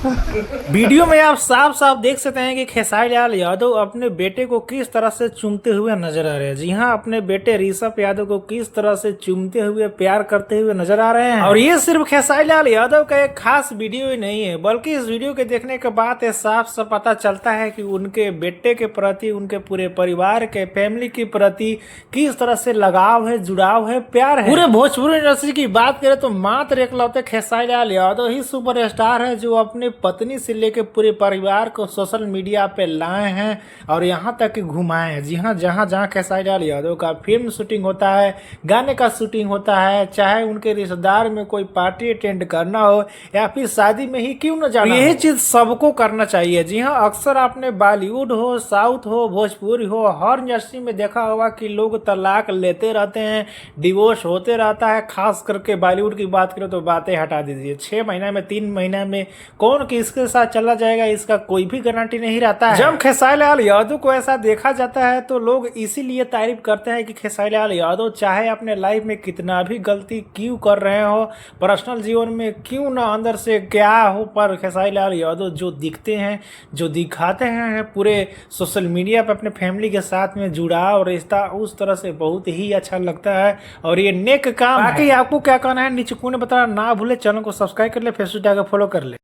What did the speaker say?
Video में आप साफ साफ देख सकते हैं कि खेसारी लाल यादव अपने बेटे को किस तरह से चूमते हुए नजर आ रहे हैं। जी हां, अपने बेटे ऋषभ यादव को किस तरह से चूमते हुए प्यार करते हुए नजर आ रहे हैं। और ये सिर्फ खेसारी लाल यादव का एक खास वीडियो ही नहीं है, बल्कि इस वीडियो के देखने के बाद ये साफ साफ पता चलता है कि उनके बेटे के प्रति, उनके पूरे परिवार के, फैमिली के प्रति किस तरह से लगाव है, जुड़ाव है, प्यार है। पूरे भोजपुरी इंडस्ट्री की बात करें तो मात्र एकलौते खेसारी लाल यादव ही सुपरस्टार है जो अपने पत्नी से लेकर पूरे परिवार को सोशल मीडिया पे लाए हैं और यहाँ तक कि घुमाए हैं। जी हाँ, जहाँ जहाँ खेसारी लाल यादव का फिल्म शूटिंग होता है, गाने का शूटिंग होता है, चाहे उनके रिश्तेदार में कोई पार्टी अटेंड करना हो या फिर शादी में ही क्यों न जाना, यही चीज सबको करना चाहिए। जी हाँ, अक्सर आपने बॉलीवुड हो, साउथ हो, भोजपुरी हो, हर इंडस्ट्री में देखा होगा कि लोग तलाक लेते रहते हैं, डिवोर्स होते रहता है। खास करके बॉलीवुड की बात करें तो बातें हटा दीजिए, 6 महीना में, 3 महीना में कौन किसके साथ चला जाएगा इसका कोई भी गारंटी नहीं रहता है। जब खेसारी लाल यादव को ऐसा देखा जाता है तो लोग इसीलिए तारीफ करते हैं कि खेसारी लाल यादव चाहे अपने लाइफ में कितना भी गलती क्यों कर रहे हो, पर्सनल जीवन में क्यों ना अंदर से क्या हो, पर खेसारी लाल यादव जो दिखते हैं, जो दिखाते हैं पूरे सोशल मीडिया पर अपने फैमिली के साथ में जुड़ाव रिश्ता, उस तरह से बहुत ही अच्छा लगता है और ये नेक काम है। बाकी आपको क्या कहना है नीचे कमेंट में बताना ना भूले। चैनल को सब्सक्राइब कर ले, फेसबुक जाकर फॉलो कर ले।